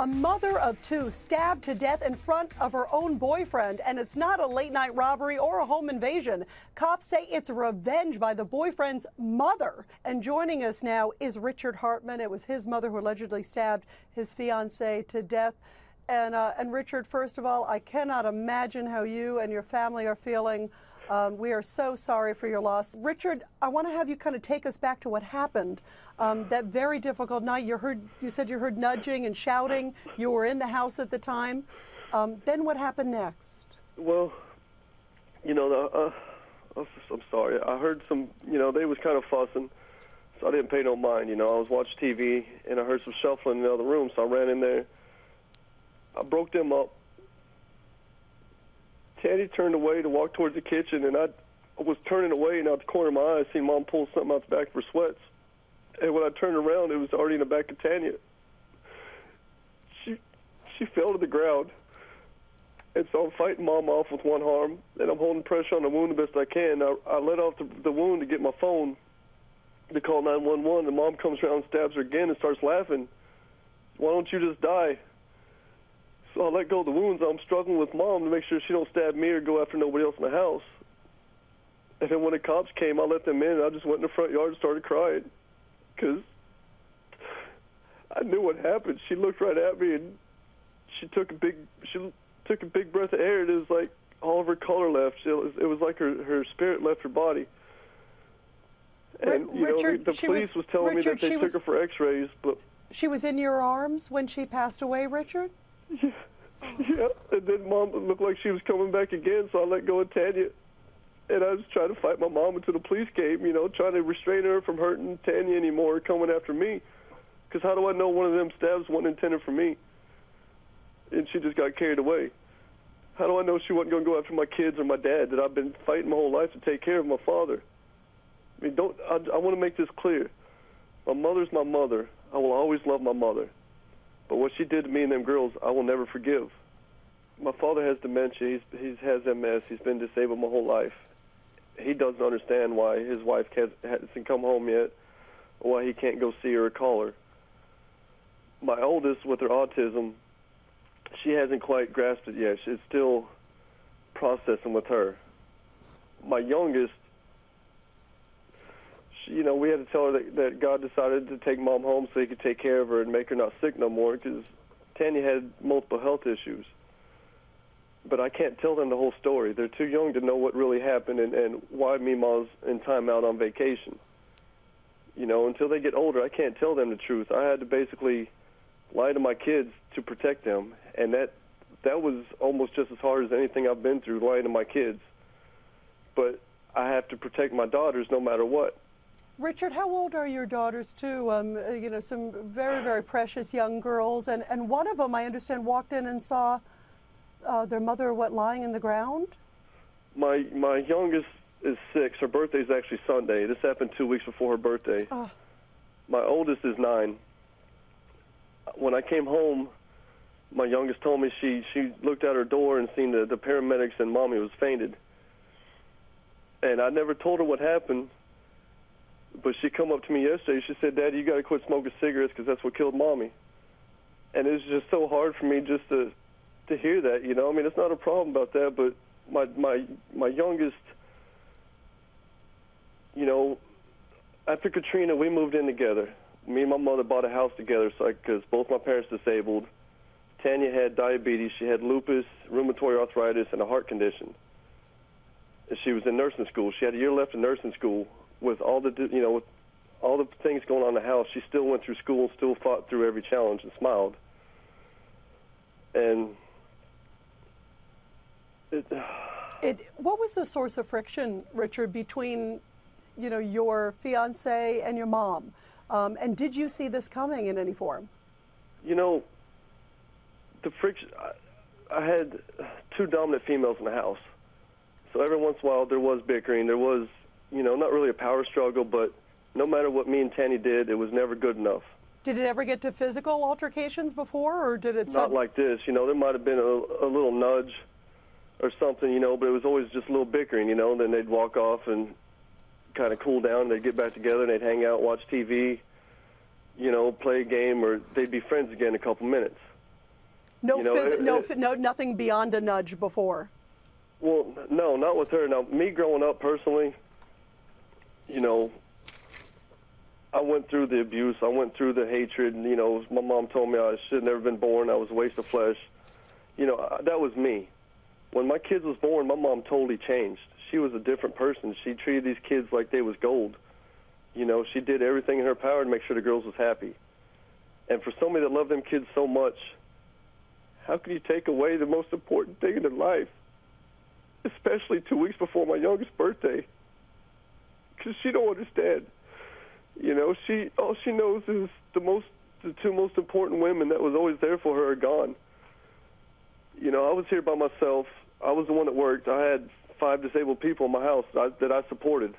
A mother of two stabbed to death in front of her own boyfriend, and it's not a late-night robbery or a home invasion. Cops say it's revenge by the boyfriend's mother. And joining us now is Richard Hartman. It was his mother who allegedly stabbed his fiancée to death. And Richard, first of all, I cannot imagine how you and your family are feeling. We are so sorry for your loss. Richard, I want to have you kind of take us back to what happened that very difficult night. You said you heard nudging and shouting. You were in the house at the time. Then what happened next? Well, I'm sorry. I heard some, they was kind of fussing, so I didn't pay no mind. I was watching TV, and I heard some shuffling in the other room, so I ran in there. I broke them up. Teddy turned away to walk towards the kitchen, and I was turning away, and out the corner of my eye, I seen Mom pull something out the back of her sweats. And when I turned around, it was already in the back of Tanya. She fell to the ground. And so I'm fighting Mom off with one arm, and I'm holding pressure on the wound the best I can. I let off the wound to get my phone to call 911, and Mom comes around and stabs her again and starts laughing. Why don't you just die? So I let go of the wounds. I'm struggling with Mom to make sure she don't stab me or go after nobody else in the house. And then when the cops came, I let them in, and I just went in the front yard and started crying because I knew what happened. She looked right at me, and she took a big breath of air, and it was like all of her color left. It was like her spirit left her body. And Richard, the police was telling me that they took her for X-rays, but she was in your arms when she passed away, Richard? Yeah, and then Mom looked like she was coming back again, so I let go of Tanya. And I was trying to fight my mom until the police came, trying to restrain her from hurting Tanya anymore, coming after me. Because how do I know one of them stabs wasn't intended for me? And she just got carried away. How do I know she wasn't going to go after my kids or my dad that I've been fighting my whole life to take care of my father? I mean, I want to make this clear. My mother's my mother. I will always love my mother. But what she did to me and them girls, I will never forgive. My father has dementia. He has MS. He's been disabled my whole life. He doesn't understand why his wife hasn't come home yet, or why he can't go see her or call her. My oldest, with her autism, she hasn't quite grasped it yet. It's still processing with her. My youngest, we had to tell her that God decided to take Mom home so he could take care of her and make her not sick no more, because Tanya had multiple health issues. But I can't tell them the whole story. They're too young to know what really happened and why Mima's in time out on vacation. Until they get older, I can't tell them the truth. I had to basically lie to my kids to protect them, and that was almost just as hard as anything I've been through, lying to my kids. But I have to protect my daughters no matter what. Richard, how old are your daughters, too? Some very, very precious young girls. And one of them, I understand, walked in and saw their mother, lying in the ground? My youngest is 6. Her birthday's actually Sunday. This happened 2 weeks before her birthday. Oh. My oldest is 9. When I came home, my youngest told me she looked out her door and seen the paramedics and Mommy was fainted. And I never told her what happened. But she come up to me yesterday. She said, "Daddy, you got to quit smoking cigarettes because that's what killed Mommy." And it's just so hard for me just to hear that. I mean, it's not a problem about that. But my youngest, after Katrina, we moved in together. Me and my mother bought a house together, because both my parents disabled. Tanya had diabetes. She had lupus, rheumatoid arthritis, and a heart condition. And she was in nursing school. She had a year left in nursing school. With all the, with all the things going on in the house, she still went through school and still fought through every challenge and smiled. And what was the source of friction, Richard, between, your fiancé and your mom? And did you see this coming in any form? The friction. I had 2 dominant females in the house, so every once in a while there was bickering. There was, not really a power struggle, but no matter what me and Tanya did, it was never good enough. Did it ever get to physical altercations before, or did it? Not like this. There might have been a little nudge or something, but it was always just a little bickering, Then they'd walk off and kind of cool down. They'd get back together and they'd hang out, watch TV, play a game, or they'd be friends again in a couple minutes. No, You know, nothing beyond a nudge before. Well, no, not with her. Now, me growing up personally, you know, I went through the abuse. I went through the hatred. And, you know, my mom told me I should have never been born. I was a waste of flesh. You know, that was me. When my kids was born, my mom totally changed. She was a different person. She treated these kids like they was gold. You know, she did everything in her power to make sure the girls was happy. And for somebody that loved them kids so much, how can you take away the most important thing in their life? Especially 2 weeks before my youngest birthday, because she don't understand. You know, all she knows is the two most important women that was always there for her are gone. You know, I was here by myself. I was the one that worked. I had 5 disabled people in my house that I supported,